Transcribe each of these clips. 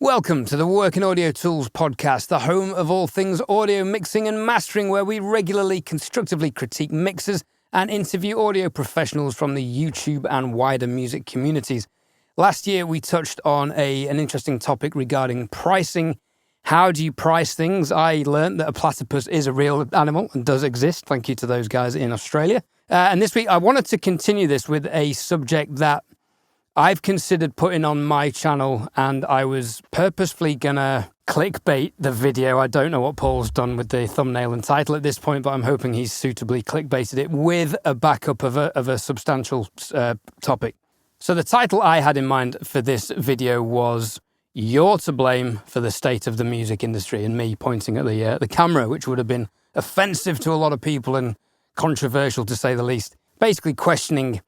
Welcome to the Working Audio Tools podcast, the home of all things audio mixing and mastering, where we regularly constructively critique mixers and interview audio professionals from the YouTube and wider music communities. Last year, we touched on an interesting topic regarding pricing. How do you price things? I learned that a platypus is a real animal and does exist. Thank you to those guys in Australia. And this week, I wanted to continue this with a subject that I've considered putting on my channel, and I was purposefully gonna clickbait the video. I don't know what Paul's done with the thumbnail and title at this point, but I'm hoping he's suitably clickbaited it with a backup of a substantial topic. So the title I had in mind for this video was "You're to blame for the state of the music industry," and me pointing at the camera, which would have been offensive to a lot of people and controversial to say the least. Basically questioning,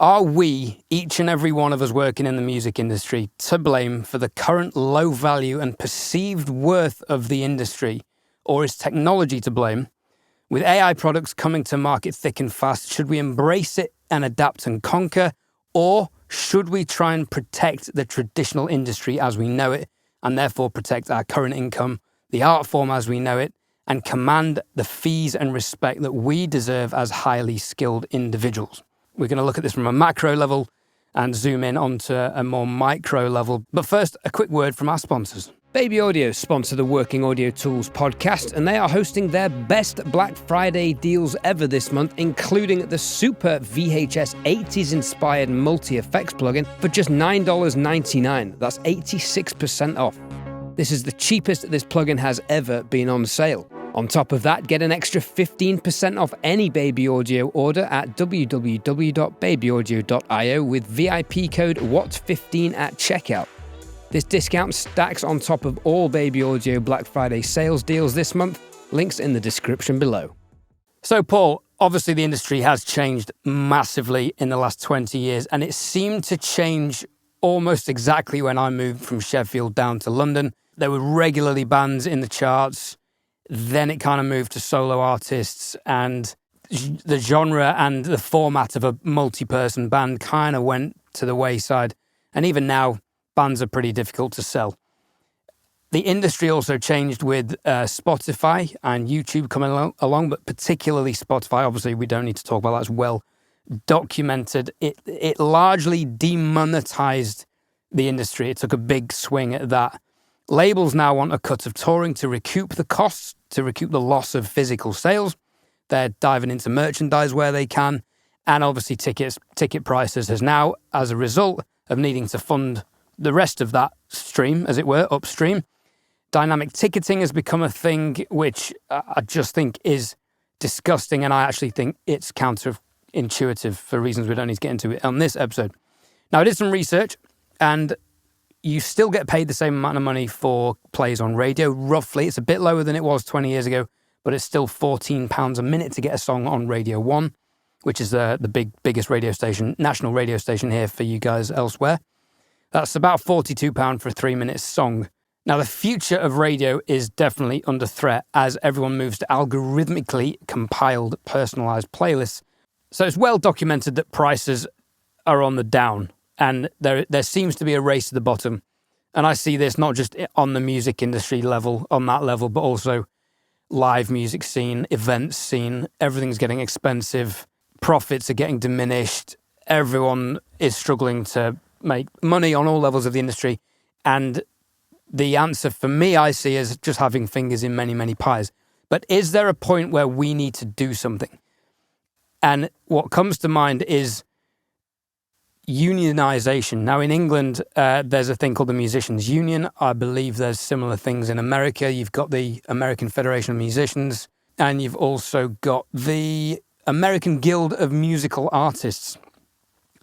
are we, each and every one of us working in the music industry, to blame for the current low value and perceived worth of the industry? Or is technology to blame? With AI products coming to market thick and fast, should we embrace it and adapt and conquer? Or should we try and protect the traditional industry as we know it, and therefore protect our current income, the art form as we know it, and command the fees and respect that we deserve as highly skilled individuals? We're going to look at this from a macro level and zoom in onto a more micro level. But first, a quick word from our sponsors. Baby Audio sponsor the Working Audio Tools podcast, and they are hosting their best Black Friday deals ever this month, including the super VHS 80s inspired multi-effects plugin for just $9.99. That's 86% off. This is the cheapest this plugin has ever been on sale. On top of that, get an extra 15% off any Baby Audio order at www.babyaudio.io with VIP code WAT15 at checkout. This discount stacks on top of all Baby Audio Black Friday sales deals this month. Links in the description below. So, Paul, obviously the industry has changed massively in the last 20 years, and it seemed to change almost exactly when I moved from Sheffield down to London. There were regularly bands in the charts. Then it kind of moved to solo artists, and the genre and the format of a multi-person band kind of went to the wayside. And even now, bands are pretty difficult to sell. The industry also changed with Spotify and YouTube coming along, but particularly Spotify. Obviously, we don't need to talk about that. It's well documented. It largely demonetized the industry. It took a big swing at that. Labels now want a cut of touring to recoup the costs, to recoup the loss of physical sales. They're diving into merchandise where they can. And obviously ticket prices has now, as a result of needing to fund the rest of that stream, as it were, upstream, dynamic ticketing has become a thing which I just think is disgusting. And I actually think it's counterintuitive for reasons we don't need to get into it on this episode. Now, I did some research, and you still get paid the same amount of money for plays on radio, roughly. It's a bit lower than it was 20 years ago, but it's still £14 a minute to get a song on Radio 1, which is the biggest radio station, national radio station here for you guys elsewhere. That's about £42 for a 3-minute song. Now, the future of radio is definitely under threat as everyone moves to algorithmically compiled, personalised playlists. So it's well documented that prices are on the down. And there seems to be a race to the bottom. And I see this not just on the music industry level, on that level, but also live music scene, events scene. Everything's getting expensive. Profits are getting diminished. Everyone is struggling to make money on all levels of the industry. And the answer for me, I see, is just having fingers in many, many pies. But is there a point where we need to do something? And what comes to mind is unionization. Now, in England, there's a thing called the Musicians' Union. I believe there's similar things in America. You've got the American Federation of Musicians, and you've also got the American Guild of Musical Artists.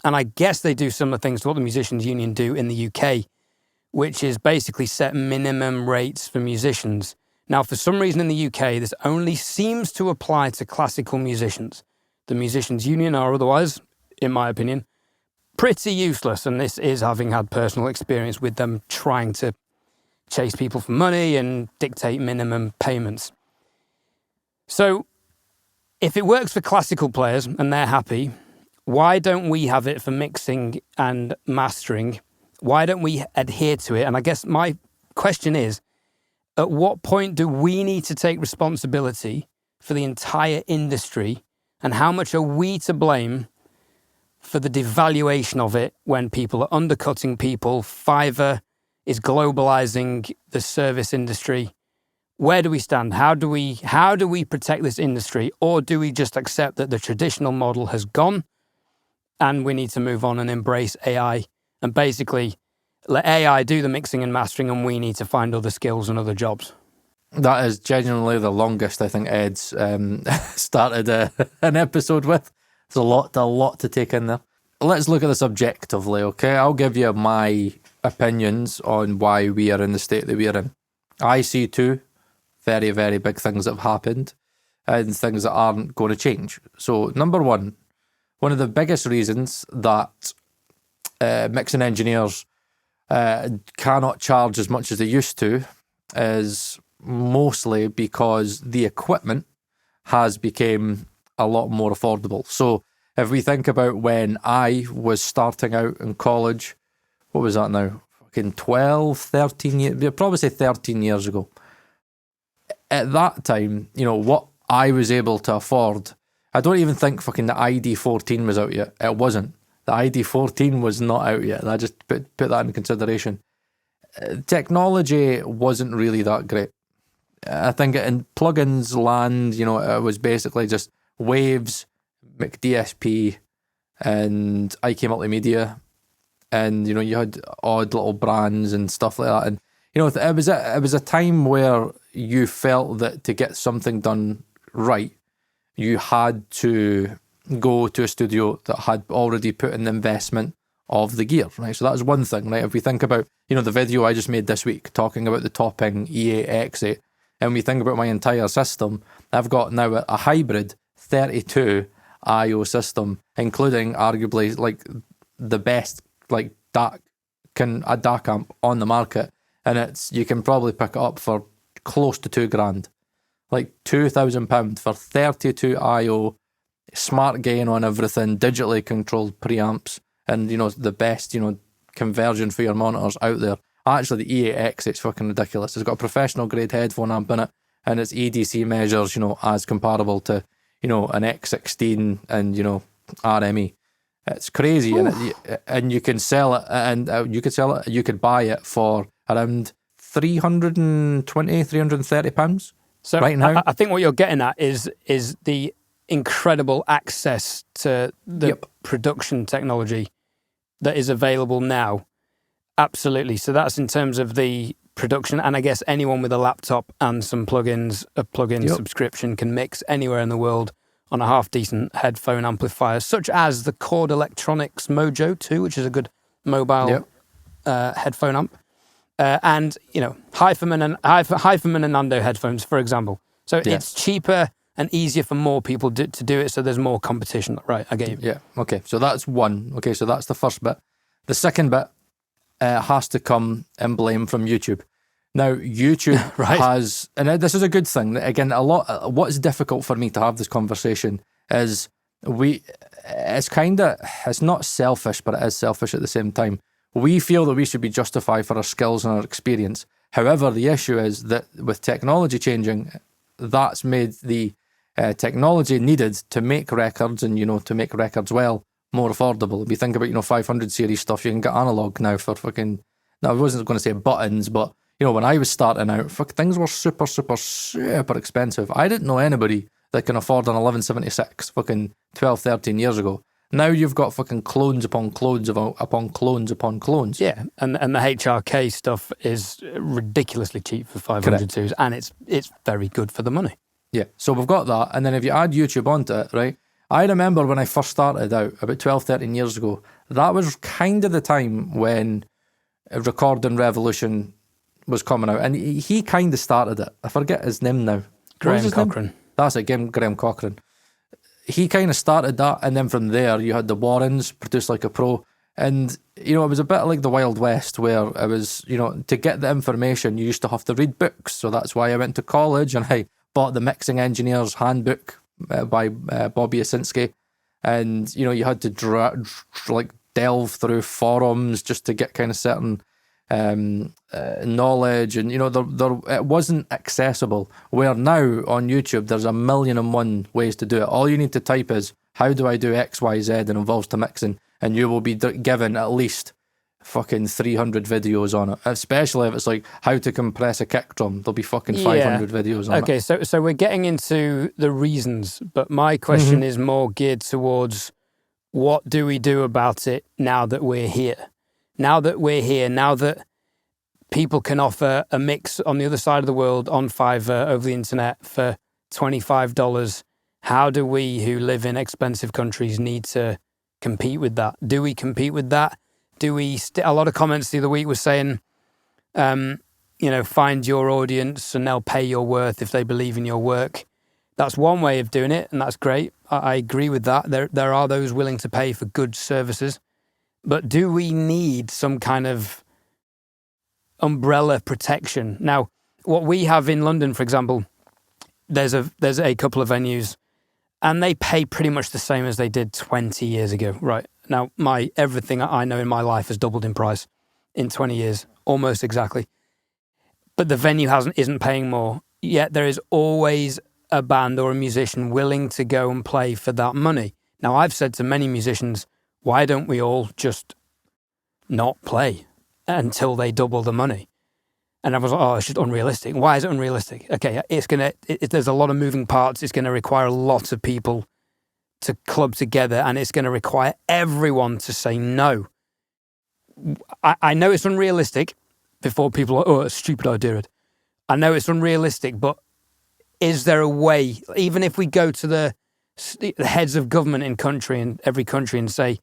And I guess they do similar things to what the Musicians' Union do in the UK, which is basically set minimum rates for musicians. Now, for some reason in the UK, this only seems to apply to classical musicians. The Musicians' Union are otherwise, in my opinion, pretty useless, and this is having had personal experience with them trying to chase people for money and dictate minimum payments. So if it works for classical players and they're happy, why don't we have it for mixing and mastering? Why don't we adhere to it? And I guess my question is, at what point do we need to take responsibility for the entire industry, and how much are we to blame for the devaluation of it when people are undercutting people? Fiverr is globalizing the service industry. Where do we stand? How do we protect this industry? Or do we just accept that the traditional model has gone and we need to move on and embrace AI and basically let AI do the mixing and mastering, and we need to find other skills and other jobs? That is genuinely the longest I think Ed's started an episode with. There's a lot to take in there. Let's look at this objectively, okay? I'll give you my opinions on why we are in the state that we are in. I see two very, very big things that have happened and things that aren't going to change. So, number one of the biggest reasons that mixing engineers cannot charge as much as they used to is mostly because the equipment has become a lot more affordable. So if we think about when I was starting out in college, what was that now? Fucking 12, 13 years, we'd probably say 13 years ago. At that time, what I was able to afford, I don't even think fucking the ID14 was out yet. It wasn't. The ID14 was not out yet. I just put that in consideration. Technology wasn't really that great. I think in plugins land, it was basically just Waves, McDSP, and IK Multimedia, and you had odd little brands and stuff like that. And it was a time where you felt that to get something done right, you had to go to a studio that had already put in the investment of the gear, right? So that's one thing, right? If we think about, the video I just made this week talking about the topping E8 X8, and we think about my entire system, I've got now a hybrid 32 I/O system, including arguably like the best like DAC amp on the market, and you can probably pick it up for close to £2,000, like £2,000 for 32 I/O, smart gain on everything, digitally controlled preamps, and the best conversion for your monitors out there. Actually, the E8X, it's fucking ridiculous. It's got a professional grade headphone amp in it, and its EDC measures, as comparable to, an X16 and, RME. It's crazy, and you can sell it, and you could buy it for around £330 so right now. I think what you're getting at is the incredible access to the production technology that is available now. Absolutely. So that's in terms of the production, and I guess anyone with a laptop and some plugins, a plugin subscription, can mix anywhere in the world on a half-decent headphone amplifier, such as the Chord Electronics Mojo 2, which is a good mobile headphone amp, and Hypherman and Nando headphones, for example. So it's cheaper and easier for more people to do it, so there's more competition. Right, I get you. Yeah, okay, so that's one. Okay, so that's the first bit. The second bit has to come in blame from YouTube. Now, YouTube has, and this is a good thing, again, what's difficult for me to have this conversation is it's not selfish, but it is selfish at the same time. We feel that we should be justified for our skills and our experience. However, the issue is that with technology changing, that's made the technology needed to make records and, to make records well, more affordable. If you think about, 500 series stuff, you can get analog now for fucking, no, I wasn't going to say buttons, but, when I was starting out, things were super, super, super expensive. I didn't know anybody that can afford an 1176 fucking 12, 13 years ago. Now you've got fucking clones upon clones upon clones upon clones. Yeah, and the HRK stuff is ridiculously cheap for 502s, and it's very good for the money. Yeah, so we've got that, and then if you add YouTube onto it, right, I remember when I first started out, about 12, 13 years ago, that was kind of the time when Recording Revolution was coming out, and he kind of started it. I forget his name now. Graham Cochran. That's it, Graham Cochran. He kind of started that, and then from there you had the Warrens, Produce Like a Pro, and, it was a bit like the Wild West, where it was, to get the information, you used to have to read books, so that's why I went to college, and I bought the Mixing Engineer's Handbook by Bobby Osinski, and, you had to delve through forums just to get kind of certain knowledge, and it wasn't accessible. Where now on YouTube, there's 1,000,001 ways to do it. All you need to type is, how do I do X, Y, Z, and involves to mixing, and you will be given at least fucking 300 videos on it. Especially if it's like how to compress a kick drum, there'll be fucking 500 videos on it. Okay, so we're getting into the reasons, but my question is more geared towards, what do we do about it now that we're here? Now that people can offer a mix on the other side of the world on Fiverr over the internet for $25, how do we who live in expensive countries need to compete with that? Do we compete with that? Do we? A lot of comments the other week were saying, find your audience and they'll pay your worth if they believe in your work. That's one way of doing it, and that's great. I agree with that. There are those willing to pay for good services. But do we need some kind of umbrella protection? Now, what we have in London, for example, there's a couple of venues, and they pay pretty much the same as they did 20 years ago, right? Now, everything I know in my life has doubled in price in 20 years, almost exactly. But the venue isn't paying more. Yet there is always a band or a musician willing to go and play for that money. Now, I've said to many musicians, why don't we all just not play until they double the money? And I was like, oh, it's just unrealistic. Why is it unrealistic? Okay, there's a lot of moving parts. It's going to require lots of people to club together, and it's going to require everyone to say no. I know it's unrealistic before people are, it's a stupid idea. I know it's unrealistic, but is there a way, even if we go to the heads of government in every country and say,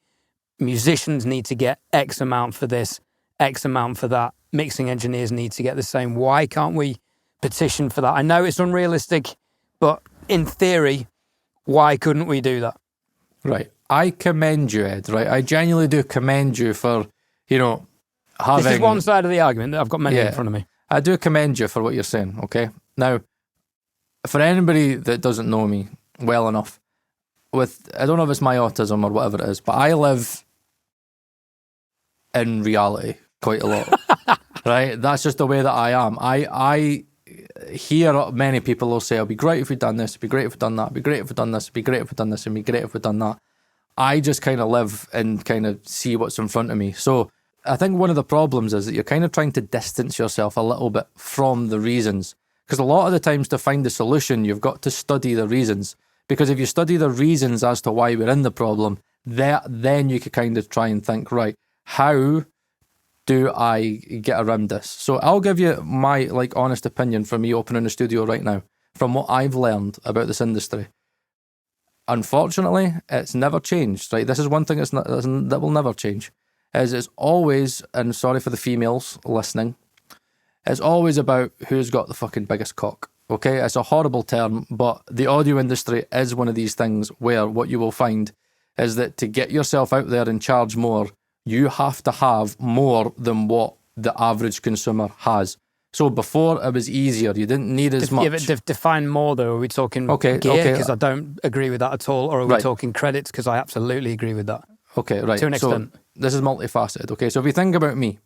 musicians need to get X amount for this, X amount for that, mixing engineers need to get the same, why can't we petition for that? I know it's unrealistic, but in theory, why couldn't we do that? Right. I commend you, Ed, right? I genuinely do commend you for, having... This is one side of the argument. I've got many in front of me. I do commend you for what you're saying, okay? Now, for anybody that doesn't know me well enough, I don't know if it's my autism or whatever it is, but I live in reality quite a lot, right? That's just the way that I am. I hear many people will say, it'll be great if we'd done this, it'd be great if we'd done that, it'd be great if we'd done this, it'd be great if we'd done this, it'd be great if we'd done that. I just kind of live and kind of see what's in front of me. So I think one of the problems is that you're kind of trying to distance yourself a little bit from the reasons. Because a lot of the times to find the solution, you've got to study the reasons. Because if you study the reasons as to why we're in the problem, then you could kind of try and think, right, how do I get around this? So I'll give you my honest opinion from me opening the studio right now, from what I've learned about this industry. Unfortunately, it's never changed, right? This is one thing that will never change. It's always, and sorry for the females listening, it's always about who's got the fucking biggest cock. Okay, it's a horrible term, but the audio industry is one of these things where what you will find is that to get yourself out there and charge more, you have to have more than what the average consumer has. So before it was easier, you didn't need as much. Yeah, but define more though. Are we talking gear? Because I don't agree with that at all. Or are we talking credits? Because I absolutely agree with that. Okay, right. To an extent. So this is multifaceted. Okay, so if you think about me,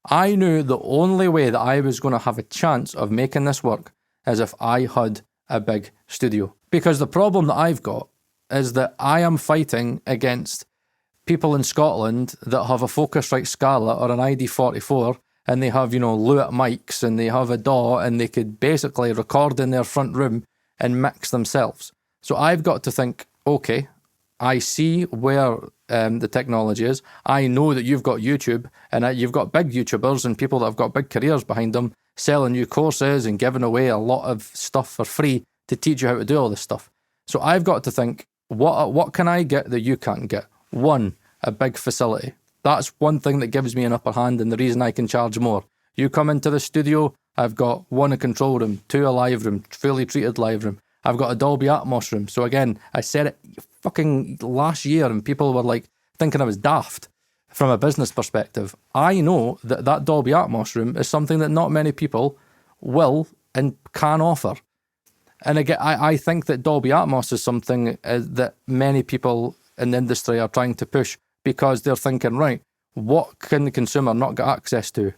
I knew the only way that I was going to have a chance of making this work is if I had a big studio. Because the problem that I've got is that I am fighting against people in Scotland that have a Focusrite Scarlett or an ID44, and they have, Lewitt mics, and they have a DAW, and they could basically record in their front room and mix themselves. So I've got to think, okay, I see where the technology is. I know that you've got YouTube, and you've got big YouTubers and people that have got big careers behind them selling you courses and giving away a lot of stuff for free to teach you how to do all this stuff. So I've got to think, what can I get that you can't get? One, a big facility. That's one thing that gives me an upper hand and the reason I can charge more. You come into the studio, I've got one, a control room, two, a live room, fully treated live room. I've got a Dolby Atmos room. So again, I said it fucking last year and people were thinking I was daft from a business perspective. I know that Dolby Atmos room is something that not many people will and can offer. And again, I think that Dolby Atmos is something that many people in the industry are trying to push because they're thinking, right, what can the consumer not get access to?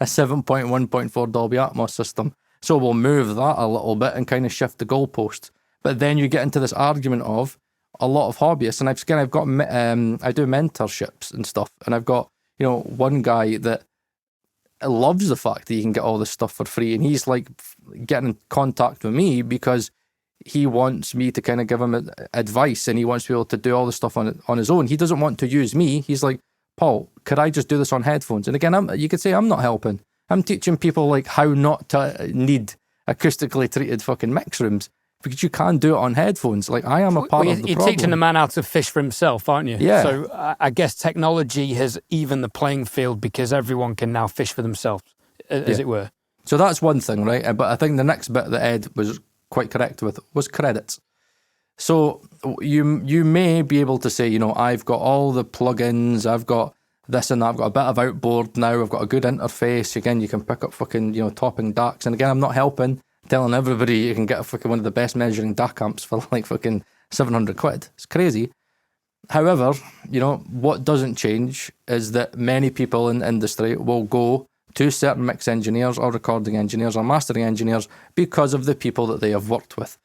A 7.1.4 Dolby Atmos system. So we'll move that a little bit and kind of shift the goalposts. But then you get into this argument of a lot of hobbyists, and I've got I do mentorships and stuff, and I've got, you know, one guy that loves the fact that you can get all this stuff for free, and he's like getting in contact with me because he wants me to kind of give him advice, and he wants to be able to do all the stuff on his own. He doesn't want to use me. He's like, Paul, could I just do this on headphones? And again, you could say I'm not helping. I'm teaching people like how not to need acoustically treated fucking mix rooms, because you can do it on headphones. Like, I am a part of the you're problem. teaching the man how to fish for himself, aren't you? Yeah. So I guess technology has evened the playing field because everyone can now fish for themselves, as it were. So that's one thing, right? But I think the next bit that Ed was quite correct with was credits. So you may be able to say, you know, I've got all the plugins, I've got this and that, I've got a bit of outboard now, I've got a good interface. Again, you can pick up fucking, you know, topping DACs. And again, I'm not telling everybody you can get a fucking one of the best measuring DAC amps for like fucking 700 quid. It's crazy. However, you know, what doesn't change is that many people in the industry will go to certain mix engineers or recording engineers or mastering engineers because of the people that they have worked with.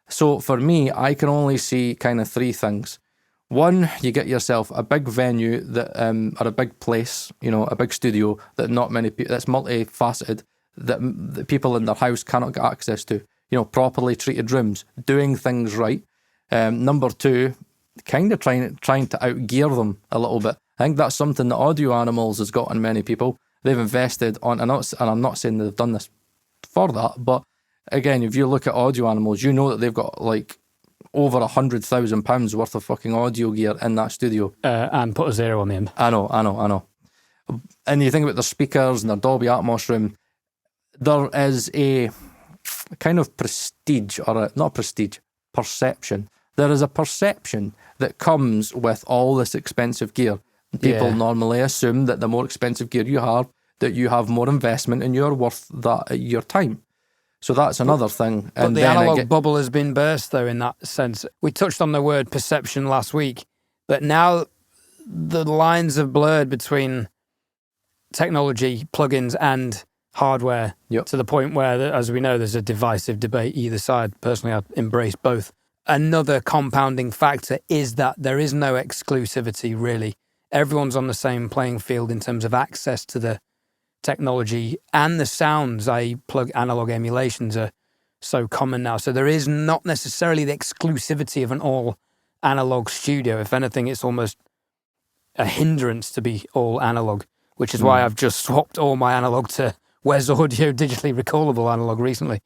So for me, I can only see kind of three things. One, you get yourself a big venue that, or a big place, you know, a big studio that not many people, that's multifaceted, that the people in their house cannot get access to. You know, properly treated rooms, doing things right. Number two, kind of trying to outgear them a little bit. I think that's something that Audio Animals has got on many people. They've invested on, and I'm not saying they've done this for that, but again, if you look at Audio Animals, you know that they've got like over £100,000 worth of fucking audio gear in that studio. And put a zero on the end. I know. And you think about their speakers and their Dolby Atmos room, there is a kind of prestige, or not prestige, perception. There is a perception that comes with all this expensive gear. People normally assume that the more expensive gear you have, that you have more investment and you're worth that your time. So that's another thing. But the analog bubble has been burst, though, in that sense. We touched on the word perception last week, but now the lines have blurred between technology, plugins, and hardware to the point where, as we know, there's a divisive debate either side. Personally, I embrace both. Another compounding factor is that there is no exclusivity, really. Everyone's on the same playing field in terms of access to the technology, and the sounds, i.e. plug analog emulations, are so common now. So there is not necessarily the exclusivity of an all analog studio. If anything, it's almost a hindrance to be all analog, which is why I've just swapped all my analog to Wes Audio digitally recallable analog recently.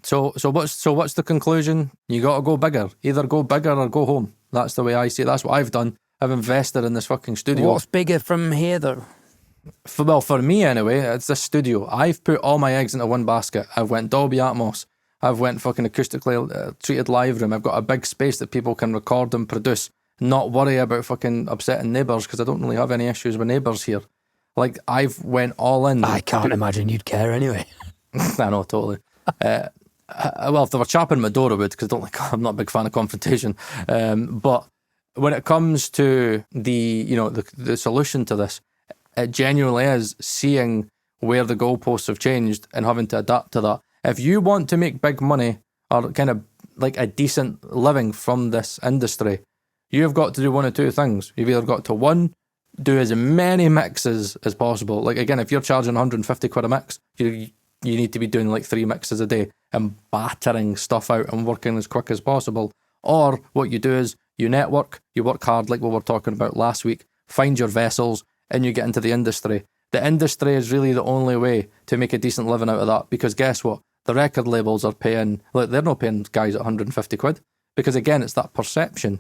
So what's the conclusion? You got to go bigger. Either go bigger or go home. That's the way I see it. That's what I've done. I've invested in this fucking studio. What's bigger from here, though? For me anyway, it's this studio. I've put all my eggs into one basket. I've went Dolby Atmos. I've went fucking acoustically treated live room. I've got a big space that people can record and produce. Not worry about fucking upsetting neighbours, because I don't really have any issues with neighbours here. Like, I've went all in. I can't imagine you'd care anyway. I know, totally. Well, if they were chapping my door, I would, because I'm not a big fan of confrontation. But when it comes to the solution to this, it genuinely is seeing where the goalposts have changed and having to adapt to that. If you want to make big money or kind of like a decent living from this industry, you've got to do one of two things. You've either got to, one, do as many mixes as possible. Like, again, if you're charging 150 quid a mix, you need to be doing like 3 mixes a day and battering stuff out and working as quick as possible. Or what you do is you network, you work hard like we were talking about last week, find your vessels, and you get into the industry. The industry is really the only way to make a decent living out of that, because guess what? The record labels are paying, like, they're not paying guys at 150 quid, because again, it's that perception.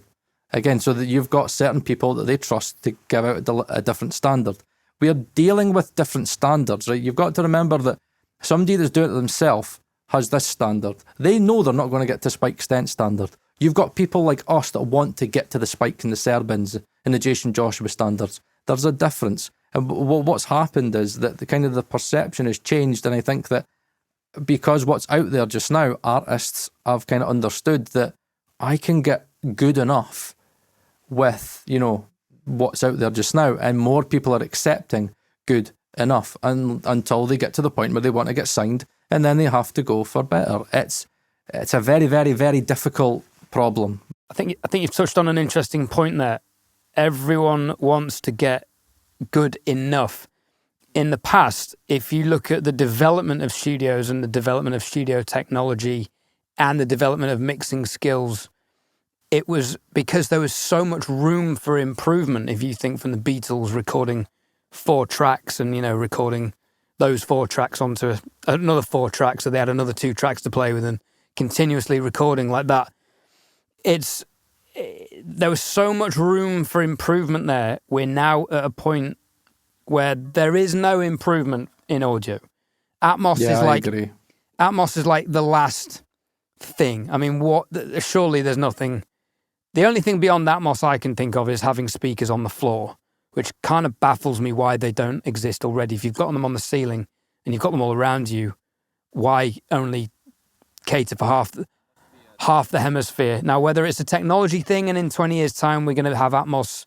Again, so that you've got certain people that they trust to give out a different standard. We are dealing with different standards, right? You've got to remember that somebody that's doing it themselves has this standard. They know they're not going to get to Spike Stent standard. You've got people like us that want to get to the Spike and the Serbans and the Jason Joshua standards. There's a difference. And what's happened is that the perception has changed, and I think that because what's out there just now, artists have kind of understood that I can get good enough with, what's out there just now, and more people are accepting good enough until they get to the point where they want to get signed, and then they have to go for better. It's a very, very, very difficult problem. I think you've touched on an interesting point there. Everyone wants to get good enough. In the past, if you look at the development of studios and the development of studio technology and the development of mixing skills, it was because there was so much room for improvement. If you think from the Beatles recording 4 tracks and, recording those 4 tracks onto another 4 tracks, so they had another 2 tracks to play with, and continuously recording like that. There was so much room for improvement there. We're now at a point where there is no improvement in audio. Atmos is like the last thing. I mean, surely there's nothing. The only thing beyond Atmos I can think of is having speakers on the floor, which kind of baffles me why they don't exist already. If you've got them on the ceiling and you've got them all around you, why only cater for half the hemisphere? Now, whether it's a technology thing and in 20 years' time we're going to have Atmos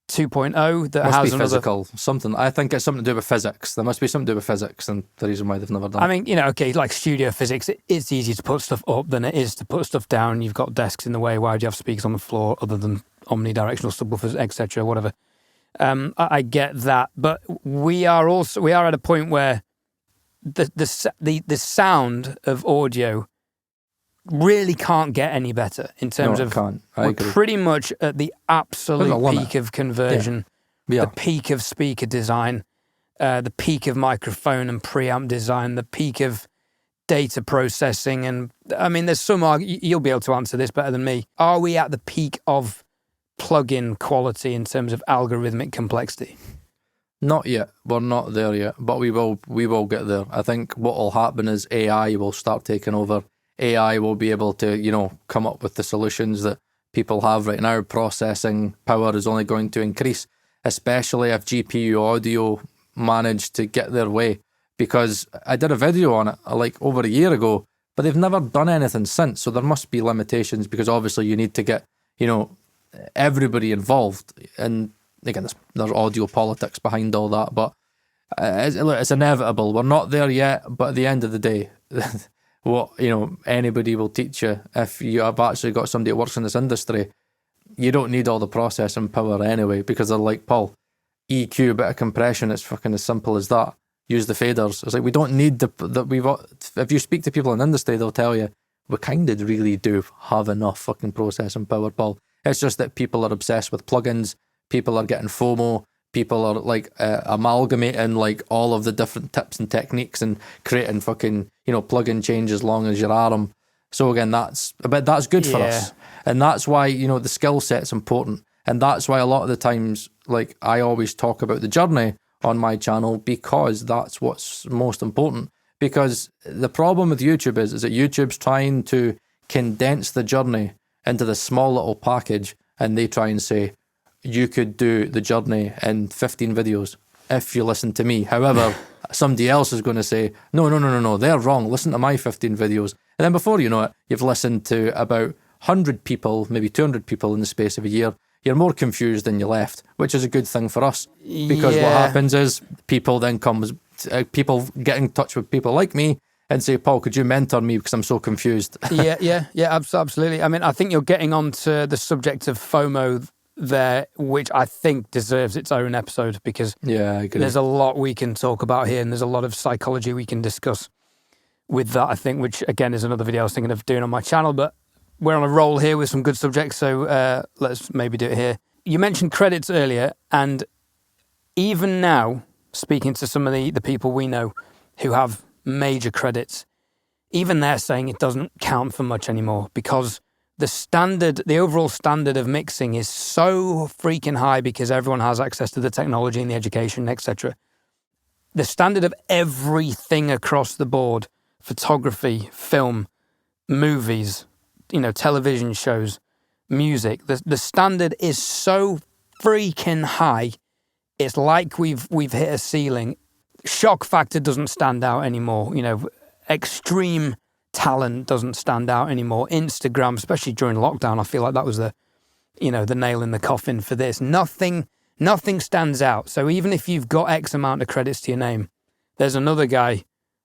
2.0 that must has be physical something. I think it's something to do with physics. There must be something to do with physics, and the reason why they've never done it. I mean, like studio physics, it's easier to put stuff up than it is to put stuff down. You've got desks in the way. Why do you have speakers on the floor other than omnidirectional subwoofers, etc., whatever? I get that, but we are at a point where the sound of audio really can't get any better in terms of. We're pretty much at the absolute peak of conversion, the peak of speaker design, the peak of microphone and preamp design, the peak of data processing, and I mean, there's some. You'll be able to answer this better than me. Are we at the peak of plug-in quality in terms of algorithmic complexity? Not yet. We're not there yet, but we will get there. I think what will happen is AI will start taking over. AI will be able to, come up with the solutions that people have right now. Processing power is only going to increase, especially if GPU audio manage to get their way. Because I did a video on it like over a year ago, but they've never done anything since. So there must be limitations, because obviously you need to get, everybody involved. And again, there's audio politics behind all that, but it's inevitable. We're not there yet, but at the end of the day, what anybody will teach you, if you have actually got somebody that works in this industry, you don't need all the processing power anyway, because they're like, Paul, EQ, a bit of compression, it's fucking as simple as that. Use the faders. It's like, we don't need if you speak to people in the industry, they'll tell you, we kind of really do have enough fucking processing power, Paul. It's just that people are obsessed with plugins, people are getting FOMO, people are like amalgamating like all of the different tips and techniques and creating fucking, plug-in change as long as your arm. So again, that's good for us. And that's why, the skill set's important. And that's why a lot of the times, like, I always talk about the journey on my channel, because that's what's most important. Because the problem with YouTube is that YouTube's trying to condense the journey into this small little package, and they try and say, you could do the journey in 15 videos if you listen to me. However, somebody else is going to say, no, they're wrong. Listen to my 15 videos. And then before you know it, you've listened to about 100 people, maybe 200 people in the space of a year. You're more confused than you left, which is a good thing for us. Because what happens is people get in touch with people like me and say, Paul, could you mentor me because I'm so confused? Yeah, absolutely. I mean, I think you're getting onto the subject of FOMO there, which I think deserves its own episode, because I agree. There's a lot we can talk about here, and there's a lot of psychology we can discuss with that, I think, which again is another video I was thinking of doing on my channel, but we're on a roll here with some good subjects, so let's maybe do it here. You mentioned credits earlier, and even now, speaking to some of the people we know who have major credits, even they're saying it doesn't count for much anymore, because the overall standard of mixing is so freaking high, because everyone has access to the technology and the education, etc. The standard of everything across the board, photography, film, movies, television shows, music, the standard is so freaking high. It's like we've hit a ceiling. Shock factor doesn't stand out anymore. Extreme talent doesn't stand out anymore. Instagram, especially during lockdown, I feel like that was the the nail in the coffin for this. Nothing stands out. So even if you've got X amount of credits to your name, there's another guy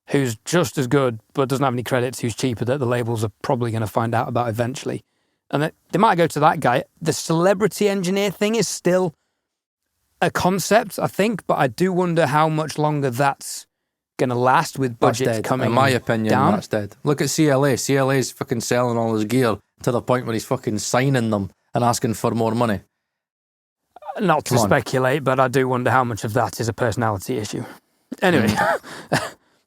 who's just as good but doesn't have any credits, who's cheaper, that the labels are probably going to find out about eventually. And they might go to that guy. The celebrity engineer thing is still a concept, I think, but I do wonder how much longer that's going to last with budgets coming down. In my opinion, that's dead. Look at CLA. CLA's fucking selling all his gear to the point where he's fucking signing them and asking for more money. Not to speculate, but I do wonder how much of that is a personality issue. Anyway.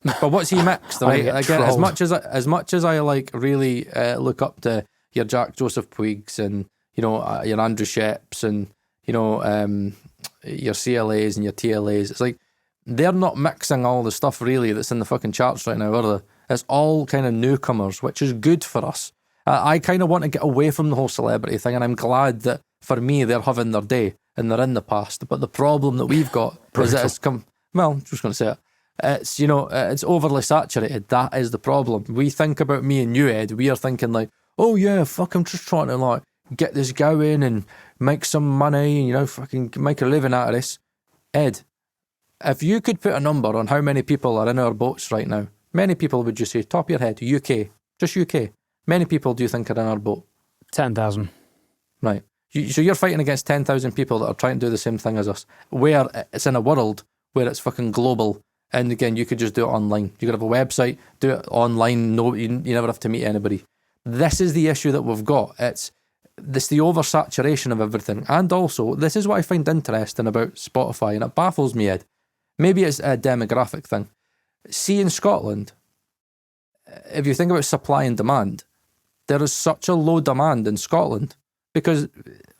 But what's he mixed, right? Again, as much as I like really look up to your Jack Joseph Puigs and your Andrew Sheps and your CLAs and your TLAs, it's like they're not mixing all the stuff really that's in the fucking charts right now, are they? It's all kind of newcomers, which is good for us. I kind of want to get away from the whole celebrity thing, and I'm glad that for me they're having their day and they're in the past. But the problem that we've got is that it's come. Well, I'm just going to say it. It's it's overly saturated. That is the problem. We think about me and you, Ed. We are thinking like, oh yeah, fuck, I'm just trying to like get this going and make some money and fucking make a living out of this. Ed, if you could put a number on how many people are in our boats right now, many people would you say, top of your head, UK, just UK, many people do you think are in our boat? 10,000. Right. So you're fighting against 10,000 people that are trying to do the same thing as us, where it's in a world where it's fucking global. And again, you could just do it online. You could have a website, do it online. No, you never have to meet anybody. This is the issue that we've got. It's the oversaturation of everything. And also, this is what I find interesting about Spotify, and it baffles me, Ed. Maybe it's a demographic thing. See, in Scotland, if you think about supply and demand, there is such a low demand in Scotland because,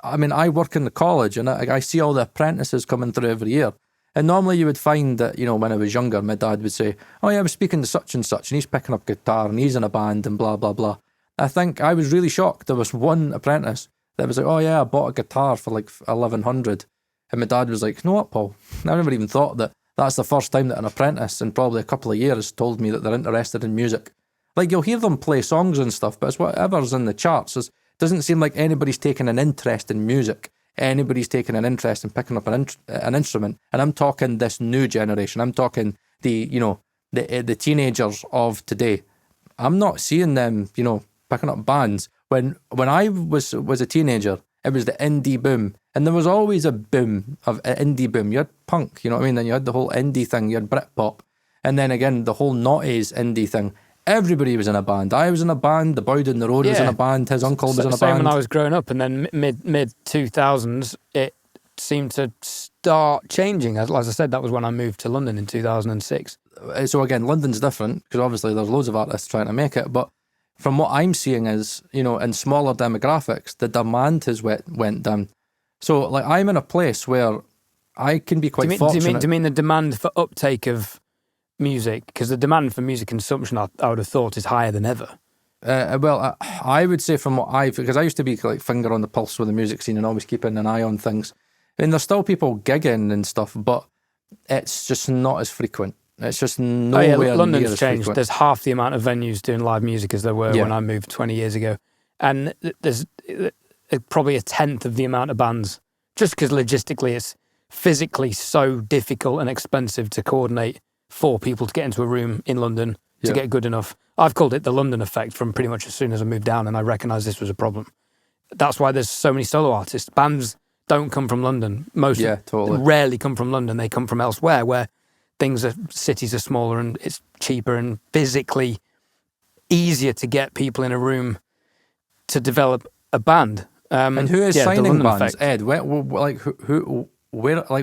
I work in the college and I see all the apprentices coming through every year. And normally you would find that, when I was younger, my dad would say, oh yeah, I was speaking to such and such and he's picking up guitar and he's in a band and blah, blah, blah. I think I was really shocked. There was one apprentice that was like, oh yeah, I bought a guitar for like 1,100. And my dad was like, you know what, Paul? I never even thought that that's the first time that an apprentice in probably a couple of years told me that they're interested in music. Like, you'll hear them play songs and stuff, but it's whatever's in the charts. It doesn't seem like anybody's taking an interest in music. Anybody's taking an interest in picking up an instrument. And I'm talking this new generation. I'm talking the teenagers of today. I'm not seeing them, picking up bands. When I was a teenager, it was the indie boom. And there was always a boom of indie boom. You had punk, you know what I mean? Then you had the whole indie thing. You had Britpop. And then again, the whole noughties indie thing. Everybody was in a band. I was in a band. The boy down the road was in a band. His uncle was in a band. Same when I was growing up. And then mid 2000s, it seemed to start changing. As I said, that was when I moved to London in 2006. So again, London's different because obviously there's loads of artists trying to make it. But from what I'm seeing is, in smaller demographics, the demand has went down. So like I'm in a place where I can be quite fortunate. Do you mean the demand for uptake of music? Because the demand for music consumption, I would have thought, is higher than ever. Well, I would say from what because I used to be like finger on the pulse with the music scene and always keeping an eye on things. And there's still people gigging and stuff, but it's just not as frequent. It's just nowhere London's near as changed. frequent. There's half the amount of venues doing live music as there were when I moved 20 years ago. And there's probably a tenth of the amount of bands, just because logistically it's physically so difficult and expensive to coordinate 4 people to get into a room in London to get good enough. I've called it the London effect from pretty much as soon as I moved down, and I recognised this was a problem. That's why there's so many solo artists. Bands don't come from London. Rarely come from London. They come from elsewhere where cities are smaller and it's cheaper and physically easier to get people in a room to develop a band. And who is signing bands, Ed? Where, like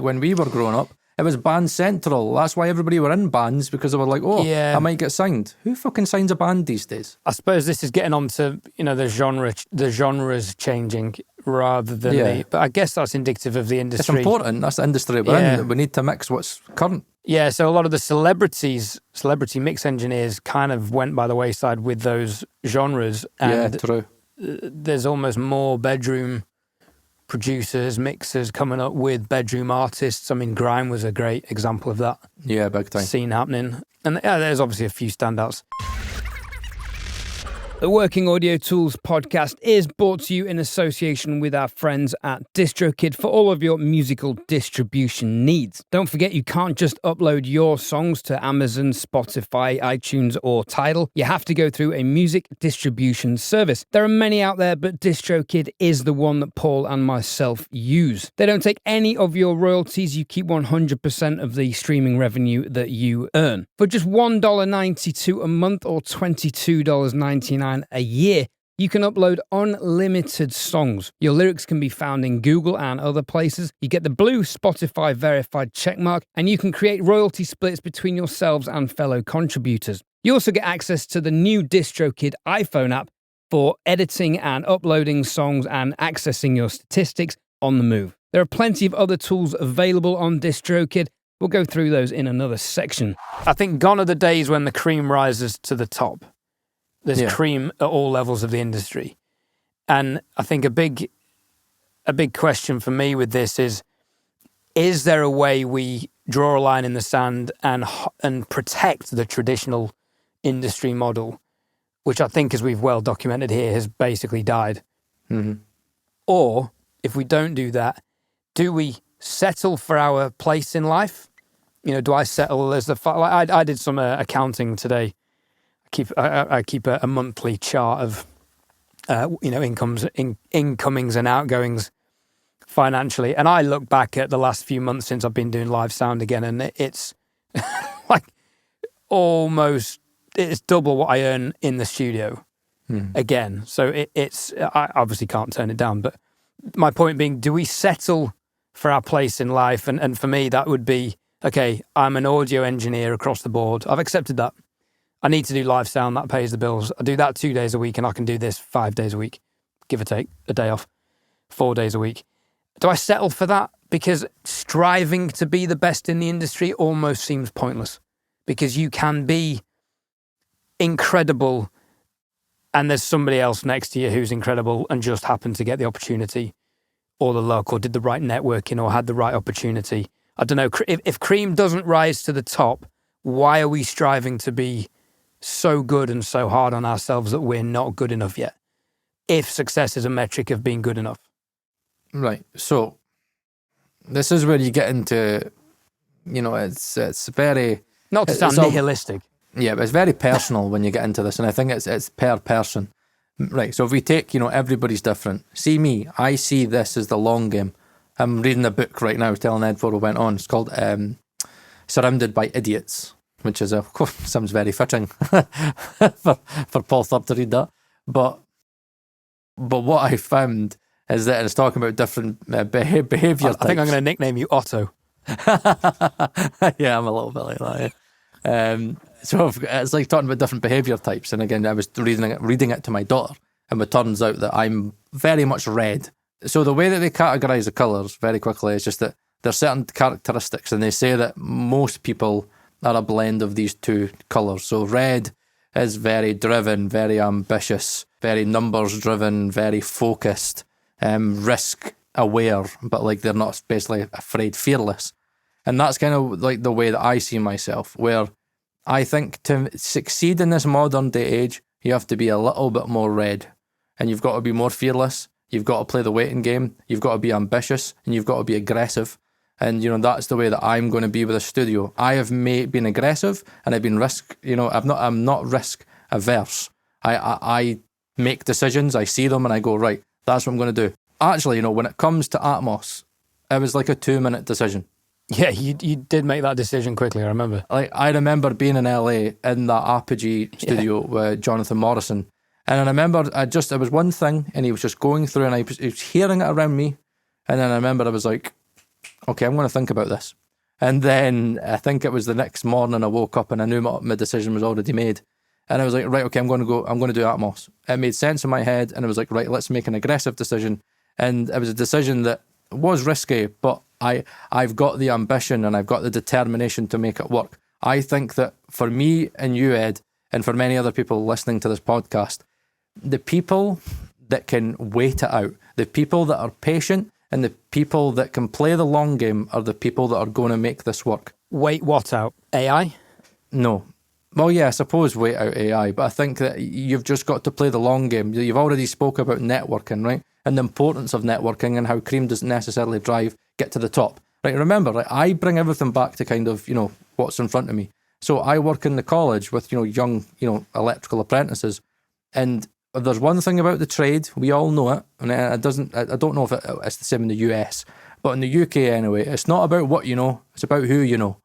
when we were growing up, it was Band Central. That's why everybody were in bands, because they were like, I might get signed. Who fucking signs a band these days? I suppose this is getting on to, the genres changing rather than but I guess that's indicative of the industry. It's important. That's the industry we're in. We need to mix what's current. Yeah, so a lot of the celebrity mix engineers kind of went by the wayside with those genres. And true. There's almost more bedroom producers, mixers coming up with bedroom artists. I mean, grime was a great example of that. Yeah, big time. Scene happening. And there's obviously a few standouts. The Working Audio Tools podcast is brought to you in association with our friends at DistroKid for all of your musical distribution needs. Don't forget, you can't just upload your songs to Amazon, Spotify, iTunes, or Tidal. You have to go through a music distribution service. There are many out there, but DistroKid is the one that Paul and myself use. They don't take any of your royalties. You keep 100% of the streaming revenue that you earn. For just $1.92 a month or $22.99 a year, you can upload unlimited songs. Your lyrics can be found in Google and other places. You get the blue Spotify verified checkmark, and you can create royalty splits between yourselves and fellow contributors. You also get access to the new DistroKid iPhone app for editing and uploading songs and accessing your statistics on the move. There are plenty of other tools available on DistroKid. We'll go through those in another section. I think gone are the days when the cream rises to the top. There's cream at all levels of the industry. And I think a big question for me with this is there a way we draw a line in the sand and protect the traditional industry model, which I think, as we've well documented here, has basically died? Mm-hmm. Or if we don't do that, do we settle for our place in life? You know, do I settle as I did some accounting today. I keep a monthly chart of incomings and outgoings financially, and I look back at the last few months since I've been doing live sound again, and it's like it's double what I earn in the studio again. So I obviously can't turn it down, but my point being, do we settle for our place in life? And for me, that would be, okay, I'm an audio engineer across the board. I've accepted that. I need to do live sound, that pays the bills. I do that 2 days a week, and I can do this 5 days a week, give or take a day off, 4 days a week. Do I settle for that? Because striving to be the best in the industry almost seems pointless, because you can be incredible and there's somebody else next to you who's incredible and just happened to get the opportunity, or the luck, or did the right networking, or had the right opportunity. I don't know. If cream doesn't rise to the top, why are we striving to be so good and so hard on ourselves that we're not good enough yet, if success is a metric of being good enough? Right. So this is where you get into, it's very... Not to sound nihilistic. Yeah, but it's very personal when you get into this, and I think it's per person. Right, so if we take, everybody's different. See me, I see this as the long game. I'm reading a book right now, I was telling Ed before we went on. It's called Surrounded by Idiots, which is, of course, sounds very fitting for Paul Thurb to read that. But what I found is that it's talking about different behaviour types. I think I'm going to nickname you Otto. Yeah, I'm a little bit like that. Yeah. So it's like talking about different behaviour types. And again, I was reading it to my daughter, and it turns out that I'm very much red. So the way that they categorise the colours very quickly is just that there are certain characteristics, and they say that most people are a blend of these two colours. So red is very driven, very ambitious, very numbers driven, very focused, risk aware, but like they're not basically afraid, fearless. And that's kind of like the way that I see myself, where I think to succeed in this modern day age, you have to be a little bit more red, and you've got to be more fearless. You've got to play the waiting game. You've got to be ambitious, and you've got to be aggressive. And, that's the way that I'm going to be with a studio. I have been aggressive, and I've been risk, I'm not risk averse. I make decisions, I see them, and I go, right, that's what I'm going to do. Actually, when it comes to Atmos, it was like a 2-minute decision. Yeah, you did make that decision quickly, I remember. Like, I remember being in LA in that Apogee studio with Jonathan Morrison. And I remember it was one thing, and he was just going through, and he was hearing it around me. And then I remember I was like, okay, I'm going to think about this. And then I think it was the next morning I woke up and I knew my decision was already made. And I was like, right, okay, I'm going to do Atmos. It made sense in my head, and I was like, right, let's make an aggressive decision. And it was a decision that was risky, but I've got the ambition and I've got the determination to make it work. I think that for me and you, Ed, and for many other people listening to this podcast, the people that can wait it out, the people that are patient, and the people that can play the long game are the people that are going to make this work. Wait what out? AI? No. Well, yeah, I suppose wait out AI, but I think that you've just got to play the long game. You've already spoke about networking, right? And the importance of networking and how cream doesn't necessarily get to the top. Right, remember, right, I bring everything back to kind of, what's in front of me. So I work in the college with, young, electrical apprentices. And if there's one thing about the trade, we all know it, and I don't know if it's the same in the US, but in the UK anyway, it's not about what you know, it's about who you know.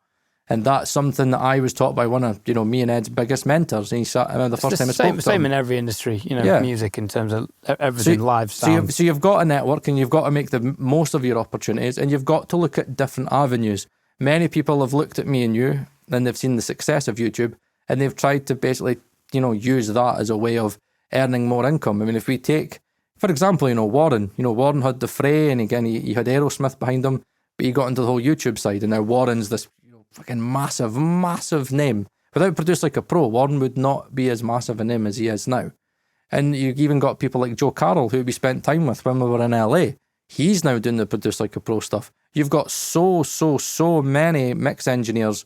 And that's something that I was taught by one of, me and Ed's biggest mentors. And I remember the first time I spoke to him. Same in every industry, music in terms of everything, live sound. So you've got a network and you've got to make the most of your opportunities, and you've got to look at different avenues. Many people have looked at me and you, and they've seen the success of YouTube, and they've tried to basically, use that as a way of earning more income. I mean, if we take, for example, Warren. Warren had the Fray, and again, he had Aerosmith behind him, but he got into the whole YouTube side, and now Warren's this fucking massive name. Without Produce Like a Pro, Warren would not be as massive a name as he is now. And you've even got people like Joe Carroll, who we spent time with when we were in LA. He's now doing the Produce Like a Pro stuff. You've got so many mix engineers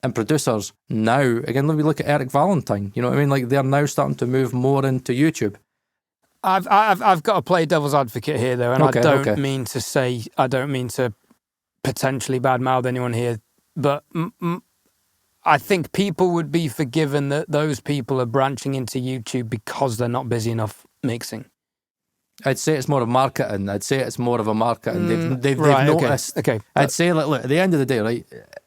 and producers now. Again, let me look at Eric Valentine. You know what I mean? Like, they're now starting to move more into YouTube. I've got to play devil's advocate here, though, and I don't mean to potentially badmouth anyone here. But I think people would be forgiven that those people are branching into YouTube because they're not busy enough mixing. I'd say it's more of marketing. They've noticed. Okay. I'd say, look, at the end of the day, right,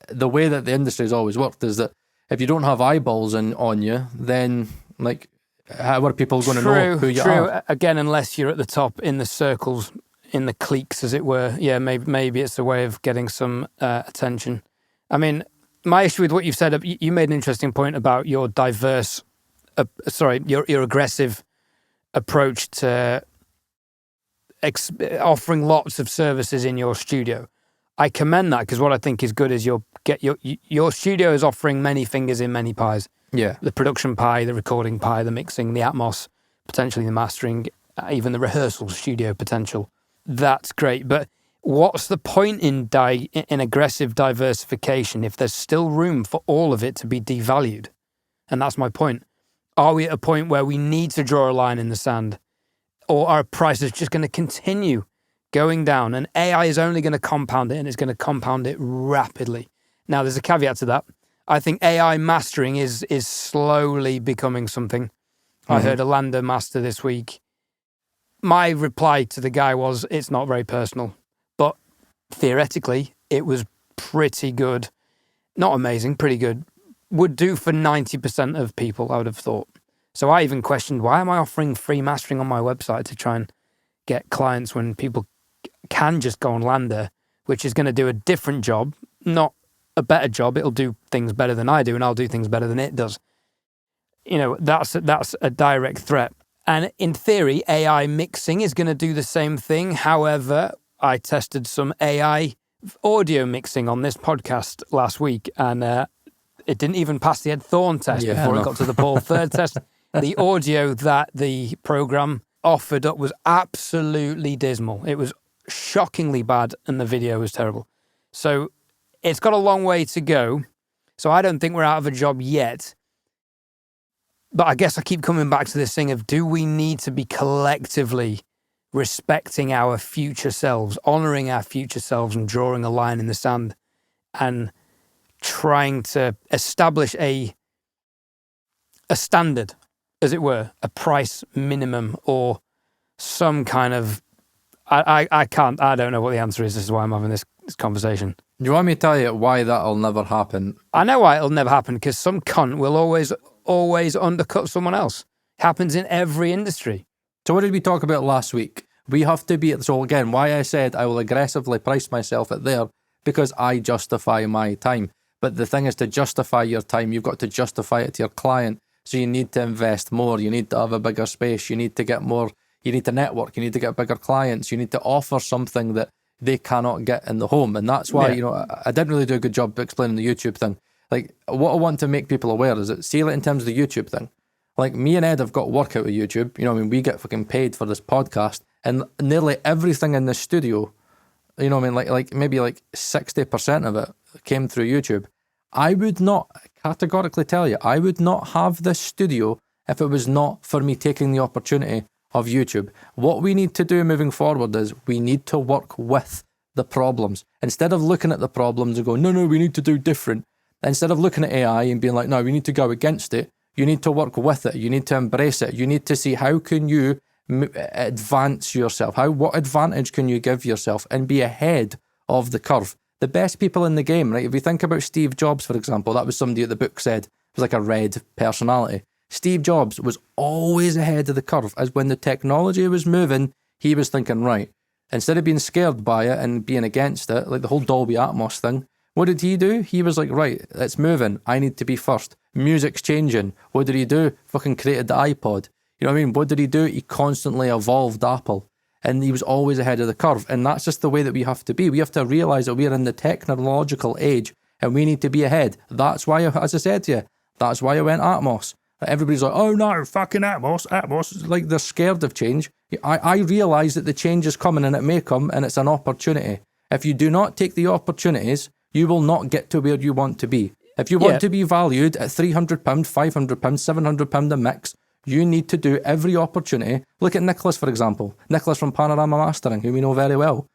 the way that the industry has always worked is that if you don't have eyeballs on you, then, like, how are people going to know who you are? Again, unless you're at the top in the circles, in the cliques, as it were. Yeah, maybe it's a way of getting some attention. I mean, my issue with what you've said, you made an interesting point about your your aggressive approach to offering lots of services in your studio. I commend that, because what I think is good is your studio is offering many fingers in many pies. Yeah. The production pie, the recording pie, the mixing, the Atmos, potentially the mastering, even the rehearsal studio potential. That's great, but what's the point in aggressive diversification if there's still room for all of it to be devalued? And that's my point. Are we at a point where we need to draw a line in the sand, or are prices just going to continue going down? And AI is only going to compound it, and it's going to compound it rapidly. Now, there's a caveat to that. I think AI mastering is slowly becoming something. Mm-hmm. I heard a Lander master this week. My reply to the guy was, it's not very personal. But theoretically, it was pretty good. Not amazing, pretty good. Would do for 90% of people, I would have thought. So I even questioned, why am I offering free mastering on my website to try and get clients when people can just go on Lander, which is going to do a different job, not a better job. It'll do things better than I do, and I'll do things better than it does. That's a direct threat. And in theory, AI mixing is going to do the same thing. However, I tested some AI audio mixing on this podcast last week, and it didn't even pass the Ed Thorne test before it got to the Paul Third test. The audio that the program offered up was absolutely dismal. It was shockingly bad, and the video was terrible. So it's got a long way to go. So I don't think we're out of a job yet. But I guess I keep coming back to this thing of, do we need to be collectively respecting our future selves, honouring our future selves, and drawing a line in the sand and trying to establish a standard, as it were, a price minimum or some kind of... I don't know what the answer is. This is why I'm having this conversation. Do you want me to tell you why that'll never happen? I know why it'll never happen, because some cunt will always undercut someone else. It happens in every industry. So what did we talk about last week? We have to be... So again, why I said I will aggressively price myself at there, because I justify my time. But the thing is, to justify your time, you've got to justify it to your client. So you need to invest more. You need to have a bigger space. You need to get more... You need to network. You need to get bigger clients. You need to offer something that they cannot get in the home. And that's why, I didn't really do a good job explaining the YouTube thing. Like, what I want to make people aware is that, see, like, in terms of the YouTube thing, like, me and Ed have got work out of YouTube. We get fucking paid for this podcast, and nearly everything in this studio, like maybe like 60% of it came through YouTube. I would not categorically tell you, I would not have this studio if it was not for me taking the opportunity of YouTube. What we need to do moving forward is we need to work with the problems. Instead of looking at the problems and going, no, we need to do different. Instead of looking at AI and being like, no, we need to go against it, you need to work with it. You need to embrace it. You need to see how can you advance yourself? What advantage can you give yourself and be ahead of the curve? The best people in the game, right? If you think about Steve Jobs, for example, that was somebody at the book said was like a red personality. Steve Jobs was always ahead of the curve, as when the technology was moving, he was thinking, right, instead of being scared by it and being against it, like the whole Dolby Atmos thing, what did he do? He was like, right, it's moving. I need to be first. Music's changing. What did he do? Fucking created the iPod. You know what I mean? What did he do? He constantly evolved Apple. And he was always ahead of the curve. And that's just the way that we have to be. We have to realise that we're in the technological age and we need to be ahead. That's why, as I said to you, that's why I went Atmos. Everybody's like, oh no, fucking Atmos. Like, they're scared of change. I realise that the change is coming and it may come and it's an opportunity. If you do not take the opportunities, you will not get to where you want to be. If you want to be valued at £300, £500, £700 a mix, you need to do every opportunity. Look at Nicholas, for example. Nicholas from Panorama Mastering, who we know very well.